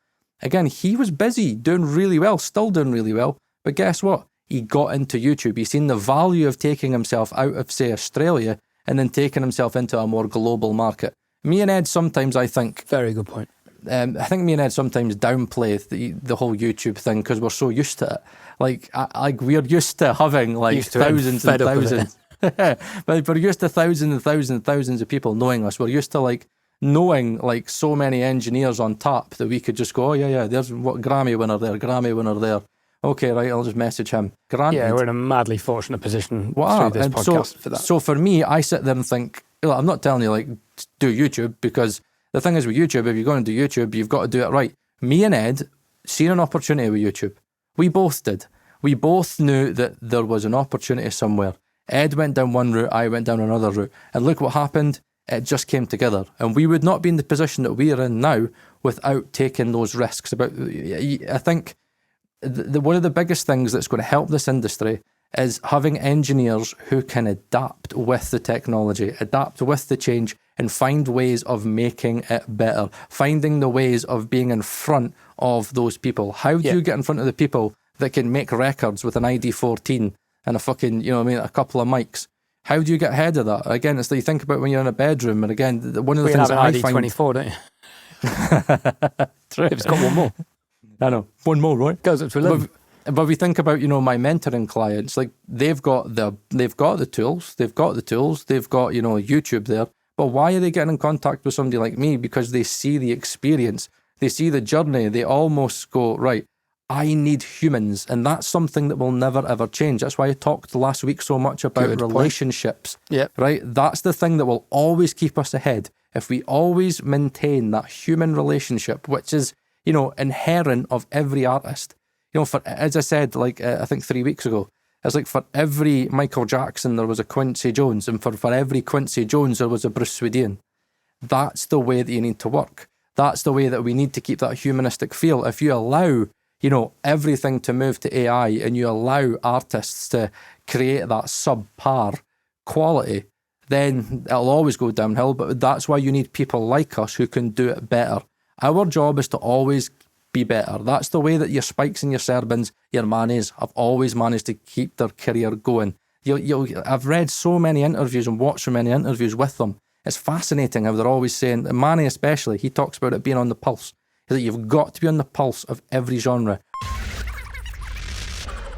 Again, he was busy, doing really well, still doing really well. But guess what? He got into YouTube. He's seen the value of taking himself out of, say, Australia and then taking himself into a more global market. Me and Ed sometimes, I think... Very good point. I think me and Ed sometimes downplay the wole YouTube thing because we're so used to it. Like we're used to having thousands and thousands. But we're used to thousands and thousands and thousands of people knowing us. We're used to knowing so many engineers on tap that we could just go, oh yeah, there's what Grammy winner there. Okay, right, I'll just message him. Granted, yeah, we're in a madly fortunate position through this podcast for that. So for me, I sit there and think, I'm not telling you do YouTube, because the thing is with YouTube, if you're going to do YouTube, you've got to do it right. Me and Ed seen an opportunity with YouTube. We both did. We both knew that there was an opportunity somewhere. Ed went down one route, I went down another route. And look what happened. It just came together. And we would not be in the position that we are in now without taking those risks. I think one of the biggest things that's going to help this industry is having engineers who can adapt with the technology, adapt with the change, and find ways of making it better, finding the ways of being in front of those people. How do you get in front of the people that can make records with an ID14 and a fucking, a couple of mics? How do you get ahead of that? Again, it's like you think about when you're in a bedroom, and again, one of the things I find... ID24, don't you? True. It's got one more. I know. One more, right? Goes up to 11. But we think about, my mentoring clients, they've got the tools, they've got YouTube there. But why are they getting in contact with somebody like me? Because they see the experience, they see the journey, they almost go, right, I need humans. And that's something that will never, ever change. That's why I talked last week so much about relationships. Yeah. Right? That's the thing that will always keep us ahead. If we always maintain that human relationship, which is, inherent of every artist. As I said, I think 3 weeks ago, it's for every Michael Jackson, there was a Quincy Jones, and for every Quincy Jones, there was a Bruce Swedian. That's the way that you need to work. That's the way that we need to keep that humanistic feel. If you allow, everything to move to AI and you allow artists to create that subpar quality, then it'll always go downhill. But that's why you need people like us who can do it better. Our job is to always be better. That's the way that your Spikes and your Serbans, your Manes, have always managed to keep their career going. I've read so many interviews and watched so many interviews with them. It's fascinating how they're always saying, Mane especially, he talks about it being on the pulse. That you've got to be on the pulse of every genre.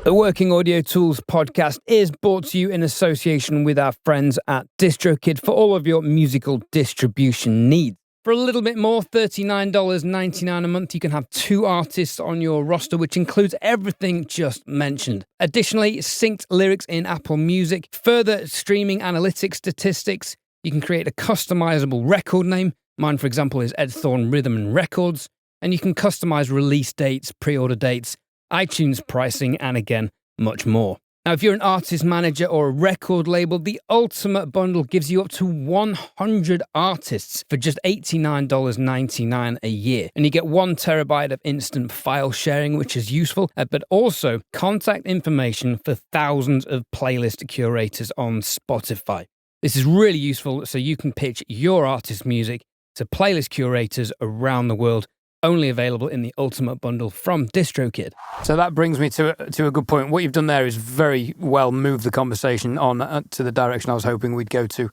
The Working Audio Tools podcast is brought to you in association with our friends at DistroKid for all of your musical distribution needs. For a little bit more, $39.99 a month, you can have 2 artists on your roster, which includes everything just mentioned. Additionally, synced lyrics in Apple Music, further streaming analytics statistics. You can create a customizable record name. Mine, for example, is Ed Thorne Rhythm and Records. And you can customize release dates, pre-order dates, iTunes pricing, and again, much more. Now, if you're an artist manager or a record label, the Ultimate Bundle gives you up to 100 artists for just $89.99 a year. And you get 1 terabyte of instant file sharing, which is useful, but also contact information for thousands of playlist curators on Spotify. This is really useful so you can pitch your artist's music to playlist curators around the world. Only available in the Ultimate Bundle from DistroKid. So that brings me to a good point. What you've done there is very well move the conversation on to the direction I was hoping we'd go to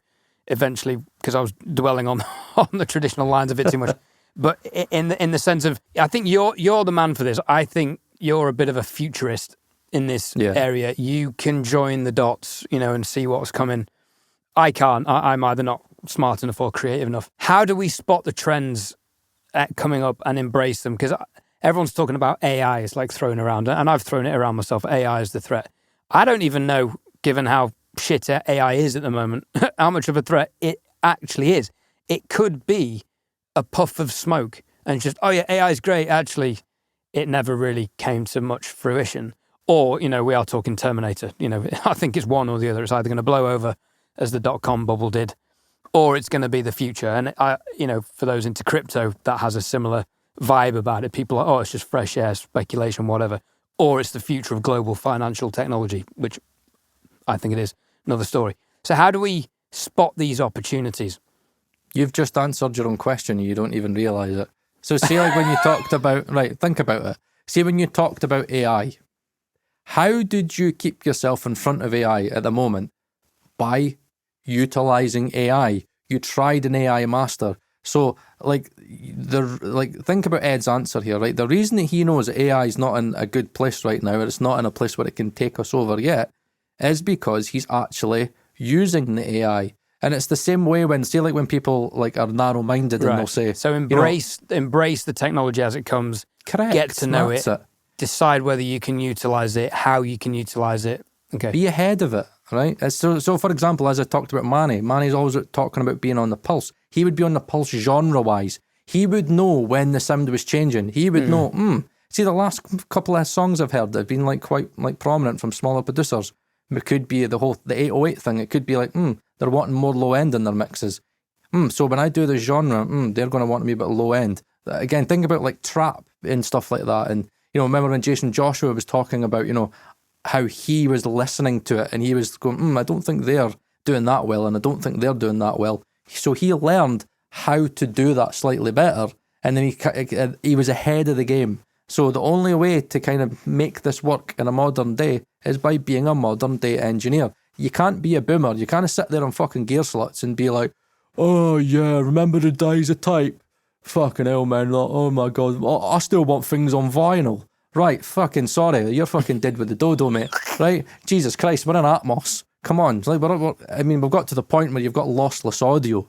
eventually, because I was dwelling on the traditional lines of it too much. But in the sense of, I think you're the man for this. I think you're a bit of a futurist in this area. You can join the dots, and see what's coming. I can't. I'm either not smart enough or creative enough. How do we spot the trends coming up and embrace them? Because everyone's talking about AI. It's like thrown around, and I've thrown it around myself. AI is the threat. I don't even know, given how shit AI is at the moment, how much of a threat it actually is. It could be a puff of smoke and just, oh yeah, AI is great. Actually, it never really came to much fruition. Or, we are talking Terminator. I think it's one or the other. It's either going to blow over as the .com bubble did, or it's going to be the future. And, for those into crypto, that has a similar vibe about it. People are, it's just fresh air, speculation, whatever. Or it's the future of global financial technology, which I think it is. Another story. So how do we spot these opportunities? You've just answered your own question. You don't even realise it. So see, like when you talked about, think about it. See, when you talked about AI, how did you keep yourself in front of AI at the moment? By utilising AI. You tried an AI master. So, think about Ed's answer here, right? The reason that he knows that AI is not in a good place right now, and it's not in a place where it can take us over yet, is because he's actually using the AI. And it's the same way when people are narrow-minded and they'll say... So embrace the technology as it comes. Correct. Get to know it. Decide whether you can utilise it, how you can utilise it. Okay. Be ahead of it, right? So for example, as I talked about Manny's always talking about being on the pulse. He would be on the pulse genre-wise. He would know when the sound was changing. He would know, See, the last couple of songs I've heard that have been quite prominent from smaller producers. It could be the 808 thing. It could be they're wanting more low end in their mixes. So when I do the genre, they're going to want me a bit low end. Again, think about trap and stuff like that. And, remember when Jason Joshua was talking about, how he was listening to it and he was going, I don't think they're doing that well and I don't think they're doing that well. So he learned how to do that slightly better, and then he was ahead of the game. So the only way to kind of make this work in a modern day is by being a modern day engineer. You can't be a boomer. You can't sit there on fucking gear slots and be like, oh yeah, remember the days of type? Fucking hell, man. Oh my God. I still want things on vinyl. Right, fucking sorry, you're fucking dead with the dodo, mate. Right? Jesus Christ, we're in Atmos. Come on. We've got to the point where you've got lossless audio.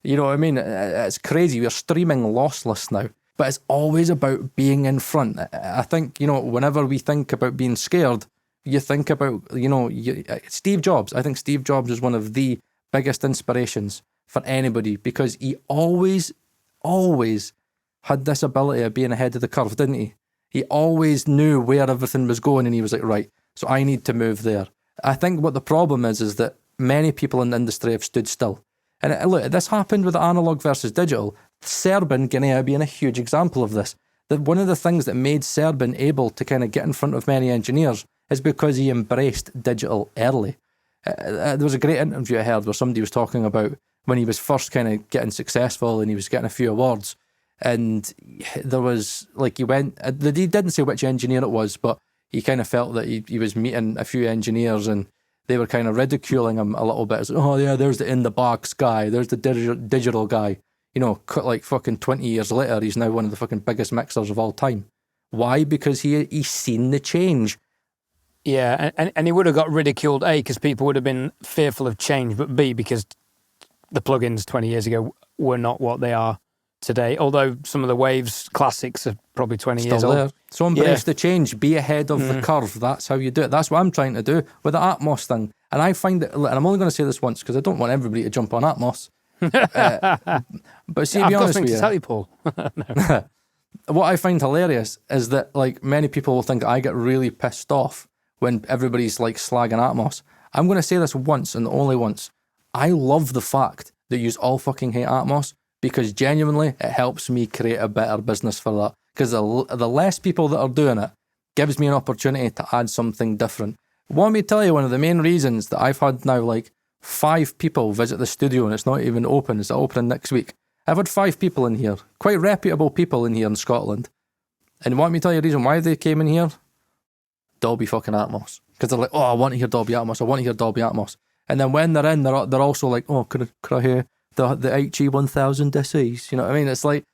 You know what I mean? It's crazy. We're streaming lossless now. But it's always about being in front. I think, whenever we think about being scared, you think about, Steve Jobs. I think Steve Jobs is one of the biggest inspirations for anybody because he always had this ability of being ahead of the curve, didn't he? He always knew where everything was going and he was like, right, so I need to move there. I think what the problem is that many people in the industry have stood still. And look, this happened with analog versus digital. Serban, Ghenea being a huge example of this. That one of the things that made Serban able to kind of get in front of many engineers is because he embraced digital early. There was a great interview I heard where somebody was talking about when he was first kind of getting successful and he was getting a few awards. And there was, he didn't say which engineer it was, but he kind of felt that he was meeting a few engineers and they were kind of ridiculing him a little bit. It's like, oh yeah, there's the in-the-box guy, there's the digital guy. Fucking 20 years later, he's now one of the fucking biggest mixers of all time. Why? Because he's seen the change. Yeah, and he would have got ridiculed, A, because people would have been fearful of change, but B, because the plugins 20 years ago were not what they are today, although some of the Waves classics are probably 20 years old. There. So embrace the change, be ahead of the curve. That's how you do it. That's what I'm trying to do with the Atmos thing. And I find that, and I'm only going to say this once because I don't want everybody to jump on Atmos. But see, to be honest with you, tell you, Paul. What I find hilarious is that many people will think I get really pissed off when everybody's like slagging Atmos. I'm going to say this once and only once. I love the fact that you all fucking hate Atmos, because genuinely it helps me create a better business for that. Because the less people that are doing it gives me an opportunity to add something different. Want me to tell you one of the main reasons that I've had now like 5 people visit the studio and it's not even open, it's opening next week. I've had 5 people in here, quite reputable people in here in Scotland. And want me to tell you the reason why they came in here? Dolby fucking Atmos. Because they're like, oh, I want to hear Dolby Atmos, I want to hear Dolby Atmos. And then when they're in, they're also like, oh, could I hear the HE1000 SEs? You know what I mean? It's like,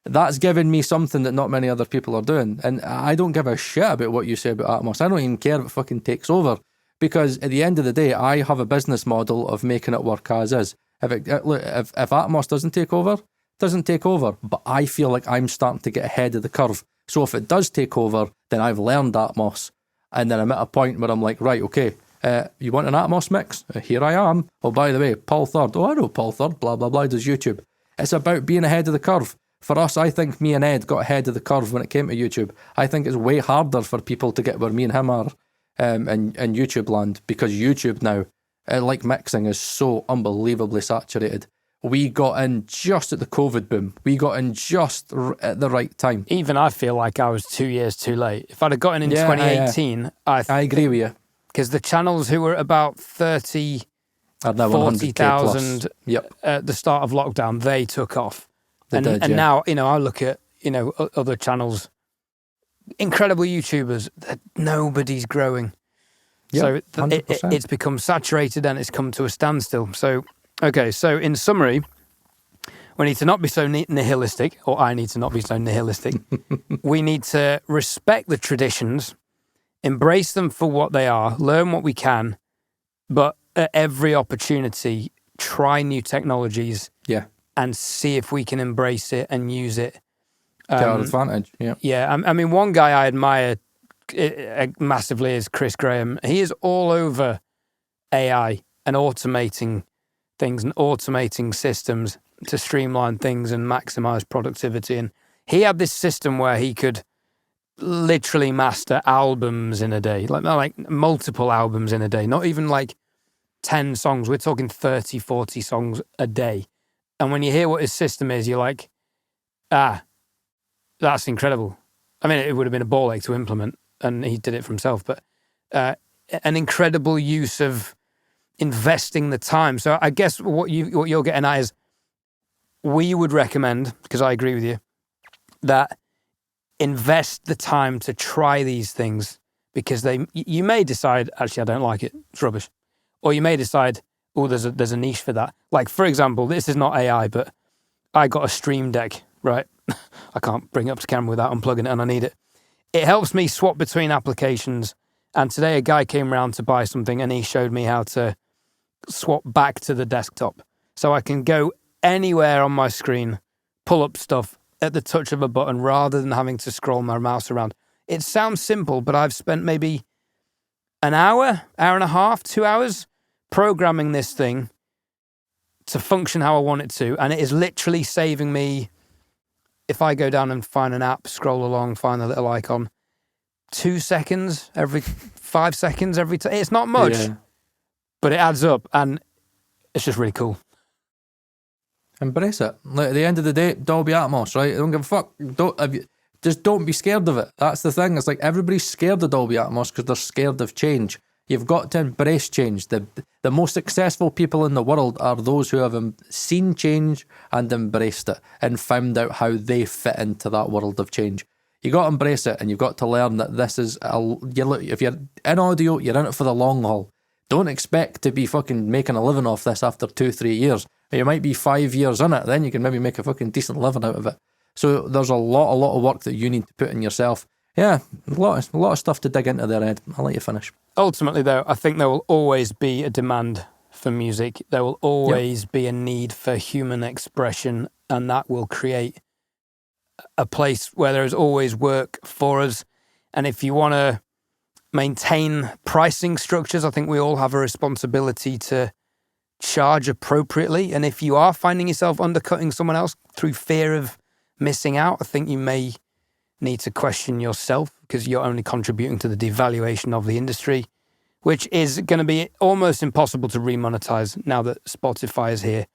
that's giving me something that not many other people are doing. And I don't give a shit about what you say about Atmos. I don't even care if it fucking takes over. Because at the end of the day, I have a business model of making it work as is. If Atmos doesn't take over, doesn't take over. But I feel like I'm starting to get ahead of the curve. So if it does take over, then I've learned Atmos. And then I'm at a point where I'm like, right, okay, you want an Atmos mix? Here I am. Oh, by the way, Paul Third. Oh, I know Paul Third, blah, blah, blah, does YouTube. It's about being ahead of the curve. For us, I think me and Ed got ahead of the curve when it came to YouTube. I think it's way harder for people to get where me and him are in YouTube land, because YouTube now, like mixing, is so unbelievably saturated. We got in just at the COVID boom. We got in just at the right time. Even I feel like I was 2 years too late. If I'd have gotten in 2018, I agree with you. Because the channels who were about 30, 40,000 at the start of lockdown, they took off. And now, I look at, other channels, incredible YouTubers, that nobody's growing. So it's become saturated and it's come to a standstill. So, okay, so in summary, we need to not be so nihilistic, or I need to not be so nihilistic. We need to respect the traditions, embrace them for what they are, learn what we can, but at every opportunity, try new technologies. Yeah. And see if we can embrace it and use it. To our advantage, yeah. Yeah, I mean, one guy I admire massively is Chris Graham. He is all over AI and automating things and automating systems to streamline things and maximize productivity. And he had this system where he could literally master albums in a day, like multiple albums in a day, not even like 10 songs. We're talking 30, 40 songs a day. And when you hear what his system is, you're like, that's incredible. I mean, it would have been a ball ache to implement, and he did it for himself, but an incredible use of investing the time. So I guess what you're getting at is, we would recommend, because I agree with you, that invest the time to try these things, because you may decide, actually, I don't like it, it's rubbish. Or you may decide, oh, there's a niche for that. Like, for example, this is not AI, but I got a Stream Deck, right? I can't bring it up to camera without unplugging it, and I need it. It helps me swap between applications. And today a guy came around to buy something, and he showed me how to swap back to the desktop. So I can go anywhere on my screen, pull up stuff at the touch of a button, rather than having to scroll my mouse around. It sounds simple, but I've spent maybe an hour and a half, 2 hours programming this thing to function how I want it to, and it is literally saving me, if I go down and find an app, scroll along, find the little icon, 2 seconds every 5 seconds every time. It's not much, but it adds up, and it's just really cool. Embrace it. Like, at the end of the day, Dolby Atmos, right? I don't give a fuck. Just don't be scared of it. That's the thing. It's like everybody's scared of Dolby Atmos because they're scared of change. You've got to embrace change. The most successful people in the world are those who have seen change and embraced it and found out how they fit into that world of change. You got to embrace it, and you've got to learn that this is if you're in audio, you're in it for the long haul. Don't expect to be fucking making a living off this after 2-3 years. You might be 5 years in it, then you can maybe make a fucking decent living out of it. So there's a lot of work that you need to put in yourself. Yeah, a lot of stuff to dig into there, Ed. I'll let you finish. Ultimately, though, I think there will always be a demand for music. There will always be a need for human expression, and that will create a place where there is always work for us. And if you want to maintain pricing structures, I think we all have a responsibility to charge appropriately. And if you are finding yourself undercutting someone else through fear of missing out, I think you may need to question yourself because you're only contributing to the devaluation of the industry, which is going to be almost impossible to remonetize now that Spotify is here.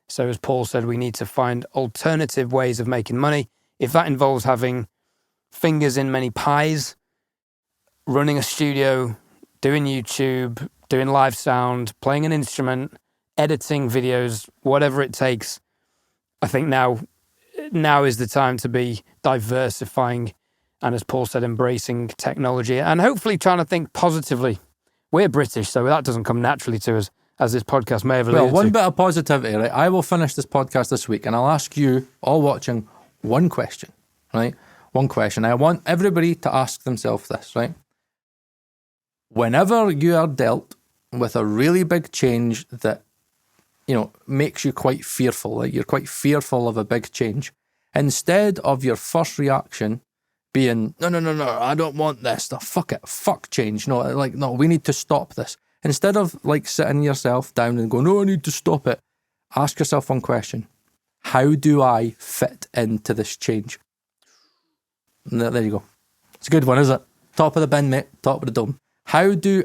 So as Paul said, we need to find alternative ways of making money. If that involves having fingers in many pies, running a studio, doing YouTube, doing live sound, playing an instrument, editing videos, whatever it takes, I think now is the time to be diversifying and, as Paul said, embracing technology and hopefully trying to think positively. We're British, so that doesn't come naturally to us, as this podcast may have alluded to. Well, one bit of positivity, right? I will finish this podcast this week and I'll ask you all watching one question, right? One question. I want everybody to ask themselves this, right? Whenever you are dealt with a really big change that, makes you quite fearful, like you're quite fearful of a big change, instead of your first reaction being, no, I don't want this, fuck it, fuck change, no, we need to stop this. Instead of sitting yourself down and going, no, I need to stop it, ask yourself one question. How do I fit into this change? There you go. It's a good one, isn't it? Top of the bin, mate, top of the dome. How do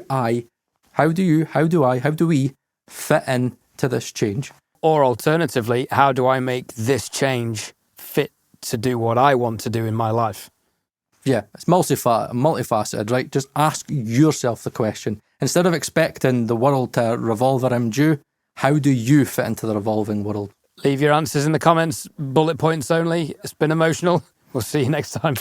we fit into this change? Or alternatively, how do I make this change fit to do what I want to do in my life? Yeah, it's multifaceted, right? Just ask yourself the question. Instead of expecting the world to revolve around you, how do you fit into the revolving world? Leave your answers in the comments, bullet points only. It's been emotional. We'll see you next time.